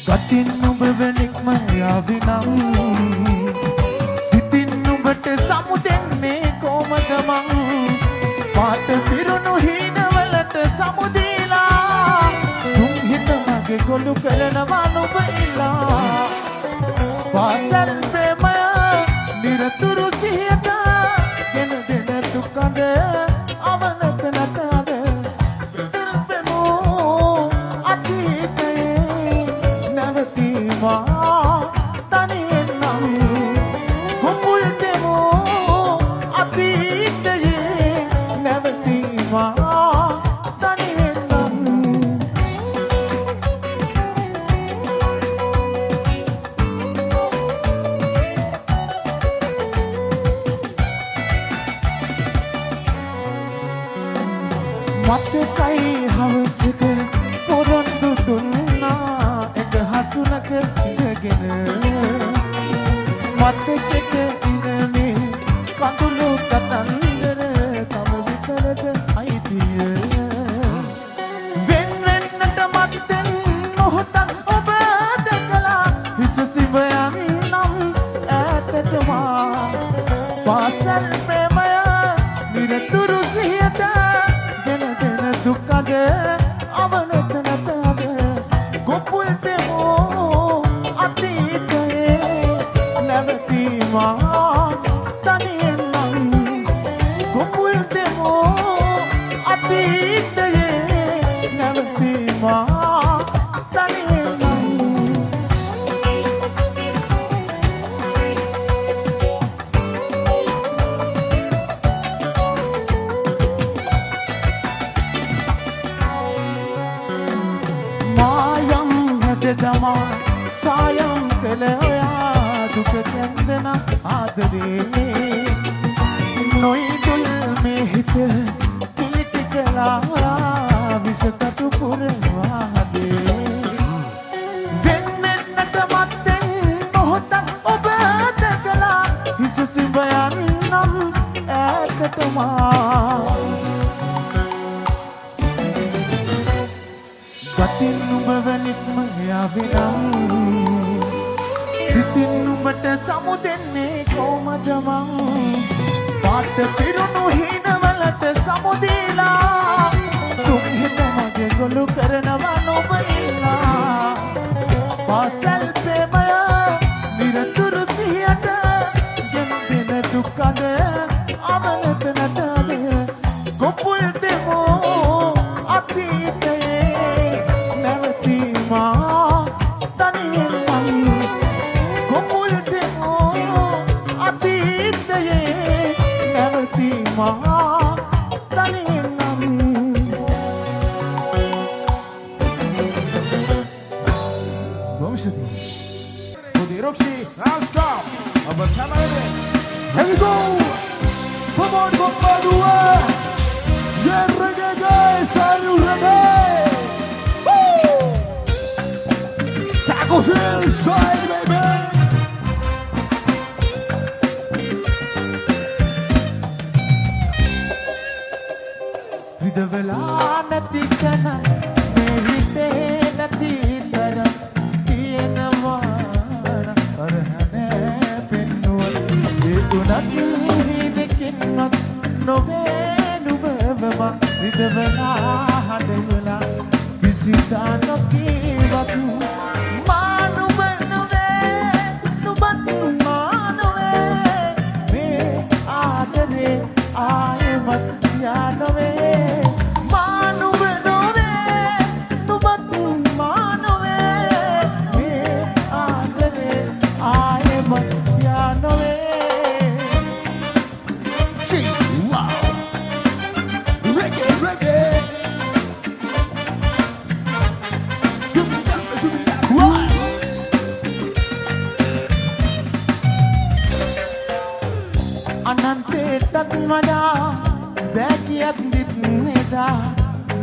ගතින් නුඹ වෙනික්ම යාවිනම් සිතින් නුඹට සමුදෙන්නේ කොමද මං පාට පිරුණු හීනවලට සමුදීලා තුන් හිත මගේ ගොළු කරනවා නුඹ ඉලා පාසල් ප්‍රේමය නිරතුරු සිහියට ගෙන දෙන දුකඳ අවනත නැතද තනියෙන් නම් හොමුල් දෙමෝ අතීතයේ නැවතීමා තනියෙන් නම් මතකයි හවසක පොරොන්දු දුන්නා එක හසුනක ඉඳගෙන මතකෙට ඉනමේ කඳුළු කතන්දර තම විතරද අයිතිය වෙන්වෙන්නට මත්තෙන් මොහොතක් ඔබ දැකලා හිස සිවයන් නම් ඈතටමා පාසල් ප්‍රේමය නිරතුරු සිහියට ගෙන දෙන දුකද අවනත නැතද ගොපුල් දෙමෝ අතීතයේ නැවතීමා තනියෙන් නම් ගොපුල් දෙමෝ අතීතයේ නැවතීමා තනියෙන් නම් මායම් හැදදමා සායම් කළ ඔයා දුක කැන්දන ආදරේ නොයිදුල් මේ හිත පිළිටි කලා විසකටු පුරවාදේ වෙන්නෙන්නට මත්තෙන් මොහොතක් ඔබ දැකලා හිස සිඹයන් නම් ඈතටමා ගතින් නුඹ වෙනික්ම යාවිනම් සිතින් නුඹට සමුදෙන්නේ කොමද මං පාට පිරුණු හීනවලට සමුදීලා තුන් හිත මගේ ගොළු කරනවා නුඹ ඉල්ලා පාසල් ප්‍රේමය නිරතුරු සිහියට ගෙන දෙන දුකද අවනත නැතද ගොපුල් දෙමෝ අතීතයේ නැවතීමා තනියෙන් නම් ගොපුල් දෙමෝ අතීතයේ නැවතීමා තනියෙන් නම් Vamos Pudi Roxy, non-stop Abbassiamo le denti Here we go Come on, Bomba 2 Yeah, reggae guys, are you ready? Woo! Tacos inside, baby Ridavela nati kana mehite nati tara tiyenavana arhane pennuwa etunat hidekinnat nove nubavama ridavela hadevela bisita nokivatu manuva nove nubat manuve me aadare aayemat yanove Wow! වඩා දැකියත් දිත්නෙදා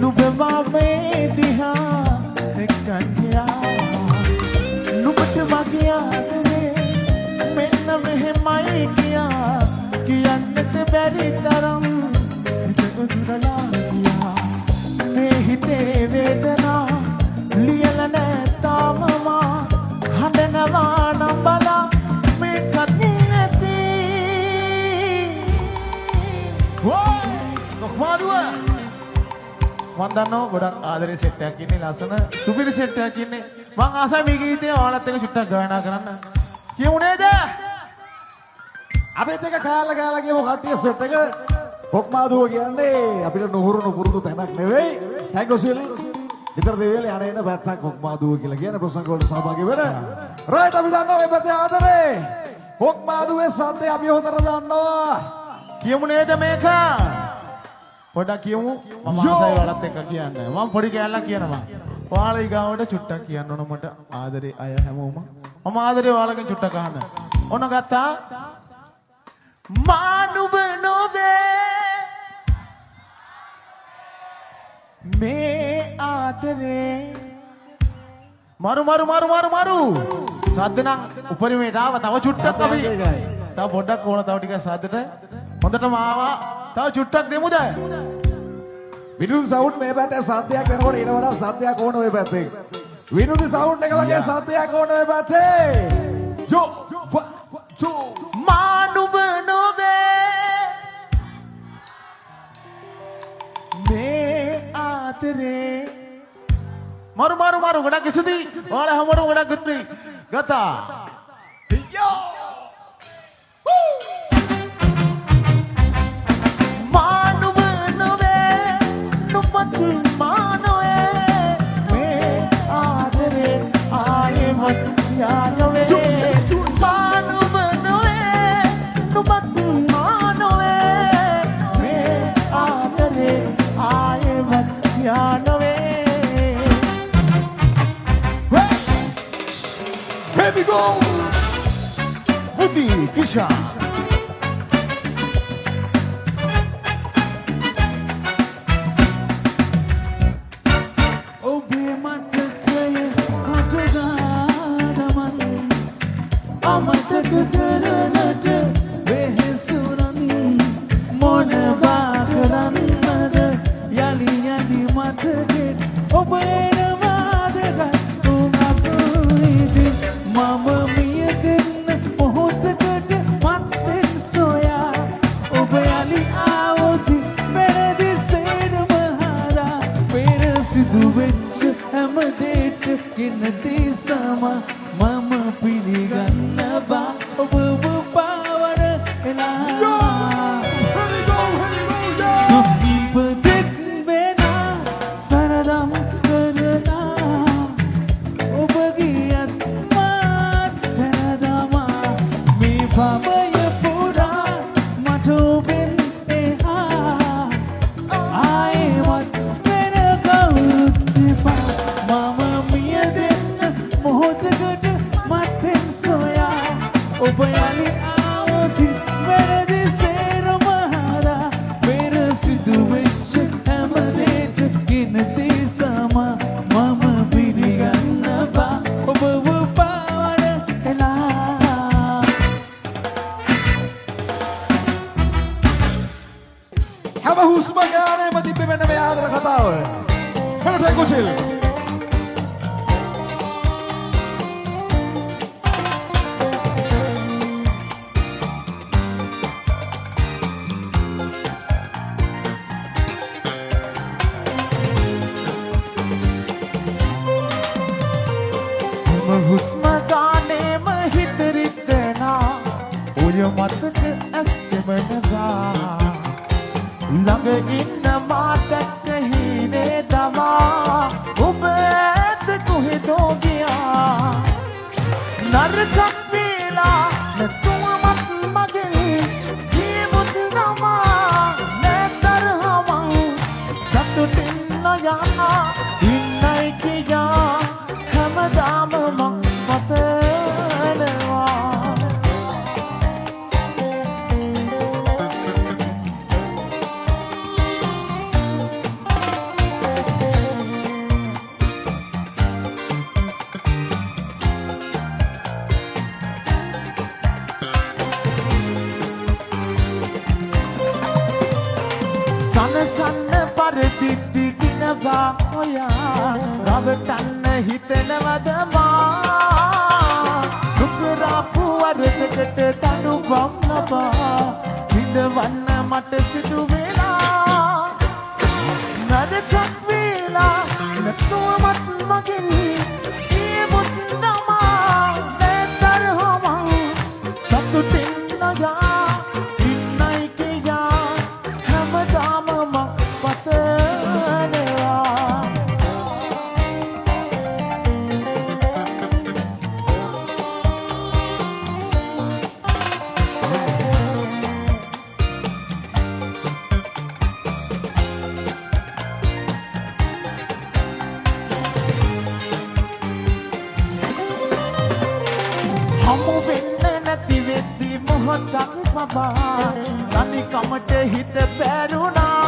නුඹවා මේ දිහා එක්කන්යා නුඹට මගේ ආදරේ මෙන්න මෙහෙමයි කියා කියන්නට බැරි තරම් හිත උදුරලා ගියා මේ හිතේ වේදනා ලියලා නැතාම මා හඬනවා නම් බලා මේකත් නැති කොහොමද මන් දන්නවා ගොඩක් ආදරේ සෙට් එකක් ඉන්නේ ලස්සන සුපිරි සෙට් එකක් ඉන්නේ මං ආසයි මේ ගීතය ඔයාලත් එක්ක චුට්ටක් ගායනා කරන්න කියමු නේද අපිත් එක කාලා කියමු කට්ටිය සෙට් එක පොක්මාදුව කියන්නේ අපිට නුහුරුණු පුරුදු තැනක් නෙවෙයි හැගොසිල් විතර දෙවියල යන එන පැත්තක් පොක්මාදුව කියලා කියන ප්‍රසංග වලට සහභාගී වෙන රයිට් අපි දන්නවා මේ පැත්තේ ආදරේ පොක්මාදුවේ සද්දේ අපි හොතර දන්නවා කියමු නේද මේක පොඩක් කියමු මම ආසයි ඔයාලත් එක්ක කියන්න මම පොඩි කෑල්ලක් කියනවා ඔයාලා ඊගාවට චුට්ටක් කියන්න ඕන මට ආදරේ අය හැමෝම මම ආදරේ ඔයාලගෙන් චුට්ටක් අහන්න ඕන ගත්තා මානුබ නොවේ මේ ආදරේ මරු සද්ද නම් උපරිමයට ආව තව චුට්ටක් අපි තව පොඩ්ඩක් ඕන තව ටිකක් සද්දට හොඳටම ආවා තව චුට්ටක් දෙමුද විනුදු සවුන්ඩ් මේ පැත්තේ සද්දයක් කරනකොට ඊට වඩා සද්දයක් ඕන ඔය පැත්තේ විනුදු සවුන්ඩ් එක වගේ සද්දයක් ඕන ඔය පැත්තේ යෝ මානුබ නොවේ මේ ආදරේ මරු ගොඩක් ඉසුදී ඔයාලා හැමෝටම ගොඩක් ගුත්‍රි ගතා යෝ මානුබ නොවේ නුඹත් මානොවේ මේ ආදරේ ආයෙමත් යානොවේ මානුබ නොවේ නුඹත් මානොවේ මේ ආදරේ ආයෙමත් යානොවේ Here we go Budi Kisha Obe matakaya katagadaman Amatak karanata vehesuran Mona bakaranada Yali yali mataket Obe namadaga Tumakuiti Mama miyadin Mohotakat matin soya Obe yali aawati Meradi sera mahara Pera sidu වෙච්ච හැමදේට ගෙනදී සම මම පිළිගන්නවා ඔබව පාවන එලා දුප්පතෙක් වෙනා සරදම් කරනා ඔබ ගියත් මාත් සරදමා මේ භවය පුරා මට ඔබෙන් එහා ආයෙමත් වෙන කවුරුත් එපා මම මියදෙන්න මොහොතකට මත්තෙන් සොයා ඔබ යලි ආවොති වැරදි සේරම හරා පෙර සිදු වෙච්ච හැමදේට ගෙනදී සම මම පිළිගන්නවා ඔබව පාවන එලා හැම හුස්ම ගානේම තිබ්බ වෙන මේ ආදර කතාව හරට කුසිල් හුස්ම ගානේම හිත රිදෙනා ඔය මතක ඇස් දෙමනගා ළඟ ඉන්න මාතක හිනේ දමා ඔබ ඇත කොහෙදෝ ගියා නරකක් වේලා නැතුමත් මගේ ජීවිත නමා නැතරහම සතුටින් නොයනා ඉන්නයි කියා හැමදාම මං මතනවා සන්න පරදිත්ති කිනවා ඔයා රවටන්න හිතනවද මා නුකරාපු වරදකට තනු වම් ලබා හිඳවන්න මට සිදු වෙලා නරකක් වෙලා නැතුවමත් මගෙන් ඒ මුත්තමා නැතරහමං සතුටින් නයා ඉන්නයි කියා හැමදාම පතනවා හමු වෙන්න නැති වෙද්දි මොහොතක් පබා තනිකමට හිත පැරුණා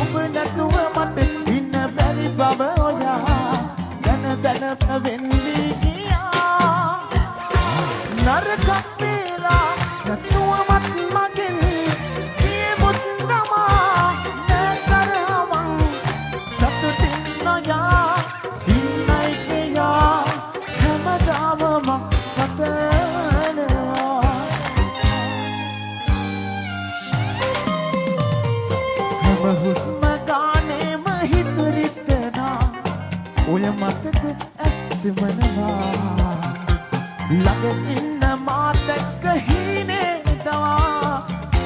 ඔබ නැතුව මට ඉන්න බැරි බව ඔයා දැන වෙන් වී ගියා නරකක් වෙලා නැතුවමත් මගෙන් ඒ මුත්තමා නැතරමං සතුටින් නොයා ඉන්නයි කියා හැමදාම පතනවා හැම හුස්ම ගානේම හිත රිදෙනා ඔය මතක ඇස්තමනවා ළඟ ඉන්න මා දැක්ක හීනේ දවා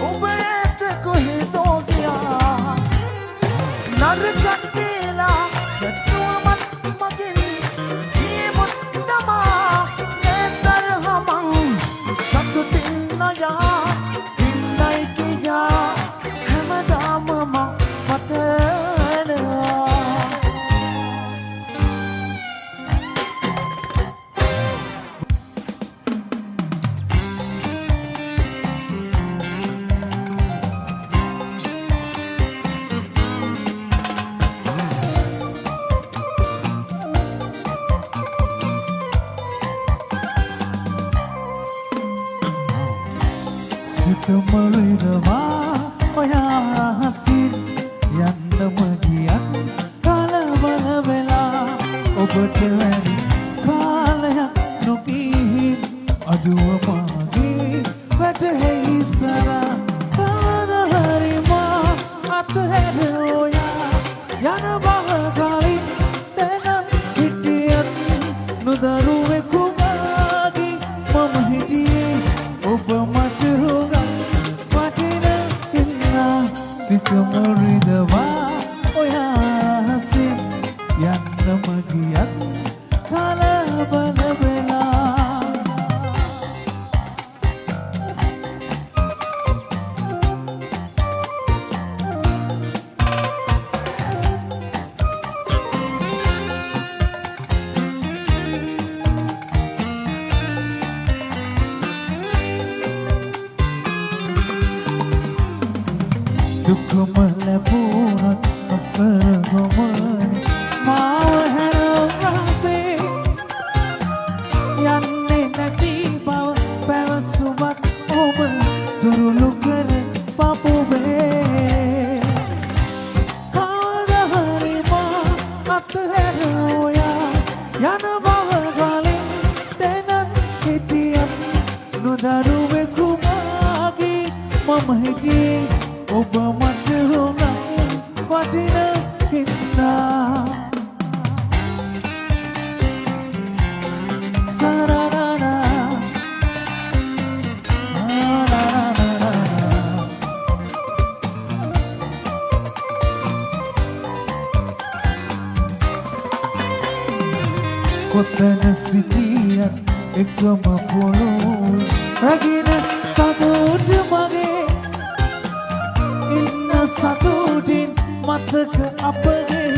ඔබ ඇත කොහෙදෝ ගියා නරකක් වෙලා නැතුවමත් මගෙන් ඒ මුත්තමා නැතරහමං සතුටින් නයා ඉන්නයි කියා හැමදාම පතනවා සිතමරිනවා ඔයා හසින් යන්නම ගියත් කලබල වෙලා ඔබට වැඩි කාලයක් නොගිහින් අඩුව මාගේ වැටහෙයි සරා කවදහරි මා අතහැර ඔයා යන බව කලින් දැනත් හිටියත් නොදරුවෙකු මාගේ මම හිටියේ ඔබ මට සිතමරිදවා ඔයා හසින් යන්නම ගියත් කලබල වෙලා දුකම ලැබුණත් සසර ගමන මාව හැරවසේ යන්නේ නැති බව පැවසුවත් ඔබ තුරුළු කර පපුවේ කවදහරි මා අතහැර ඔයා යන බව කලින් දැනත් හිටියත් නොදරුවෙකු මාගේ මම හිටියේ ඔබ මට හොඟ වටින හින්දා සරරරා කොතන සිටියත් එකම පොළොව රැගෙන සතුට මගේ ඉන්න සතුටින් මතක අපගේ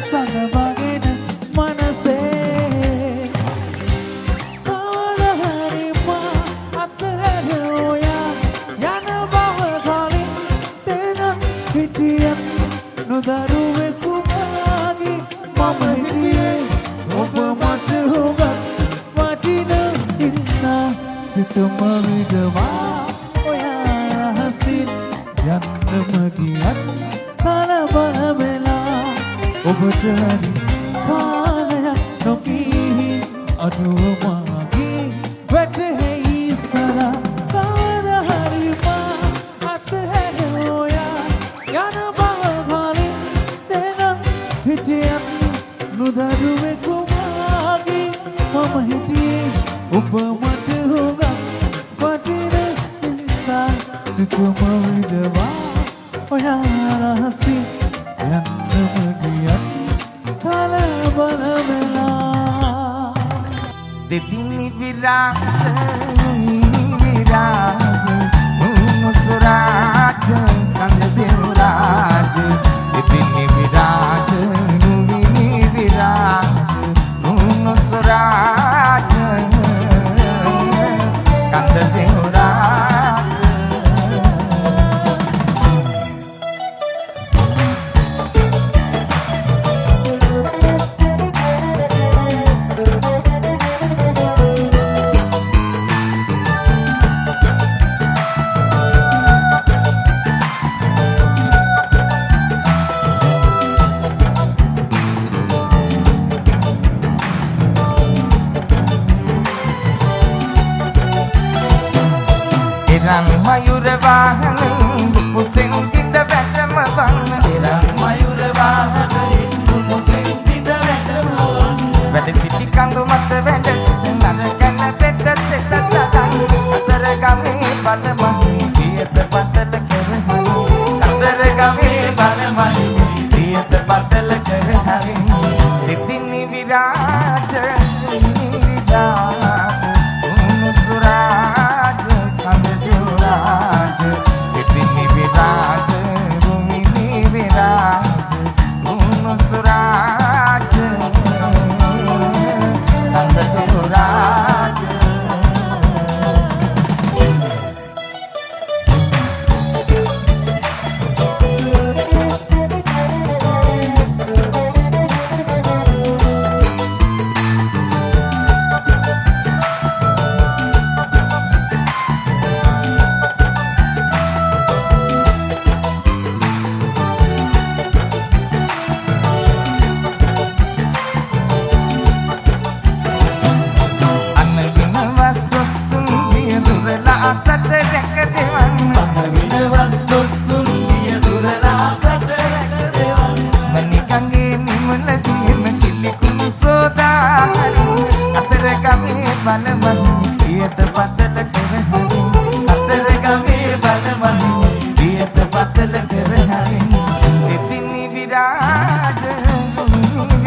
සනවගෙන මනසේ කවදහරි මා අතහැර ඔයා යන බව කලින් දැනත් හිටියත් නොදරුවෙකු මාගේ මම හිටියේ ඔබ මට හොඟ වටින හින්දා සිතම විදවා ඔයා හසින් යන්න මගියත් කලබල වෙලා ඔබට කාලයක් නොකී අඩුව මාගේ වැටහෙයි සරා කවද හරි මා අත්හැරෝයා යන බව කලින් දෙනම් හිටියත් නුදරුවෙකු මාගේ මම හිටියේ ඔබ මට හොගත් වටින හින්දා සිතුම විඩවා ඔයා රහසින් යන්නම ගියත් කලබල වෙලා දෙතිනි විරාජ මුසුරාජ කඳ දෙවරාජ දෙතිනි විරාජ නුවිනි විරාජ මුසුරාජ කඳ දෙවරාජ මයුර වාහන පුසෙන් සිට වැටම වන්න එරන් මයුර වාහන පුසෙන් සිට වැටම වන්න වැඩ සිටි කඳු මත වැඩ සිට නරකන පෙට සෙට සතන් අතර ගමේ බලමහි දියත පතල කරහරි අතර ගමේ බලමහි දියත පතල කරහරි දෙතිනි විරාජ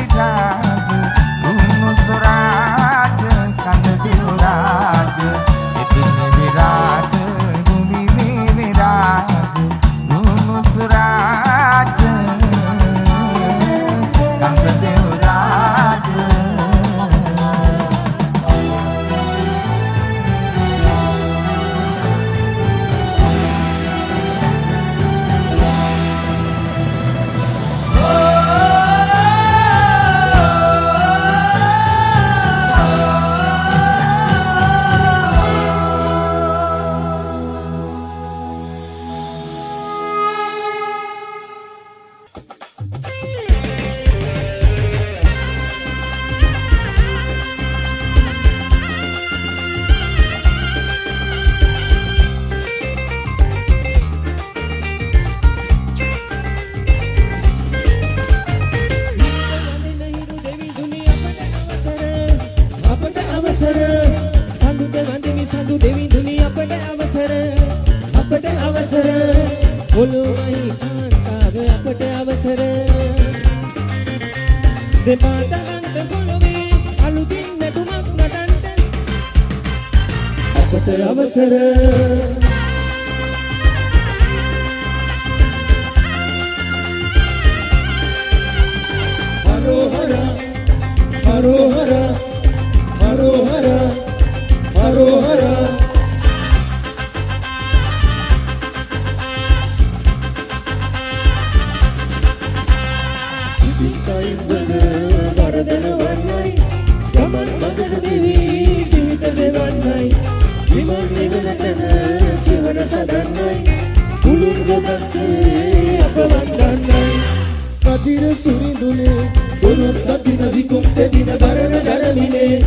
විරාජ මුසුරාජ කඳ දෙවරාජ දෙතිනි විරාජ රුමිනි විරාජ මුසුරාජ කඳ දෙවරාජ Sivan sadanai, ulur ස්වර්ගදක්ෂේ අප වන්දන්නයි කදිර සුරිඳුනේ දොළොස් සතින විකුම්ත දින බරණ දරමිනේ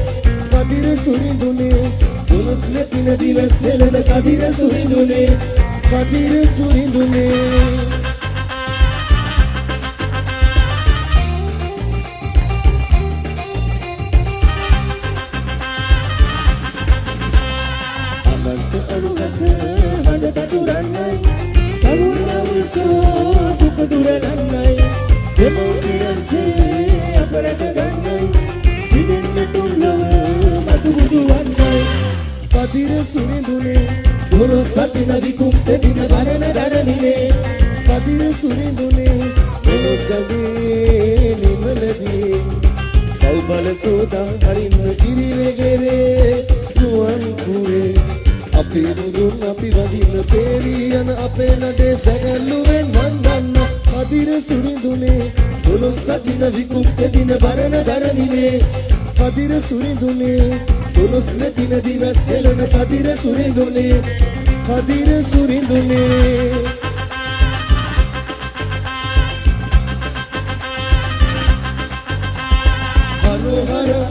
කදිර සුරිඳුනේ දොළොස් නැතින දිවස් හෙළන කදිර සුරිඳුනේ කදිර සුරිඳුනේ අනුකස හඬ කතුරන්නයි තමුන් අවුල්සෝ දුක දුරලන්නයි දෙමෝපියන්සේ අපරට ගන්නයි දිනෙන්න තුන්නව මතු බුදු වන්නයි කදිර සුරිඳුනේ දොළොස් සතින විකුම්ත දින වරණ දරමිනේ කදිර සුරිඳුනේ දොළොස් ගඟේ නිමලදී කව් බල සෝදා හරින්න කිරිවෙගෙරේ නුවන් කුරේ අපේ මුදුන් අපි වදින්න පේරී යන අපේ නඩේ සැඟැල්ලුවෙන් වන්දන්න කදිර සුරිඳුනේ දොළොස් සතින විකුම්ත දින වරණ දරමිනේ කදිර සුරිඳුනේ දොළොස් නැතින දිවස් හෙළන කදිර සුරිඳුනේ කදිර සුරිඳුනේ හරෝ හරා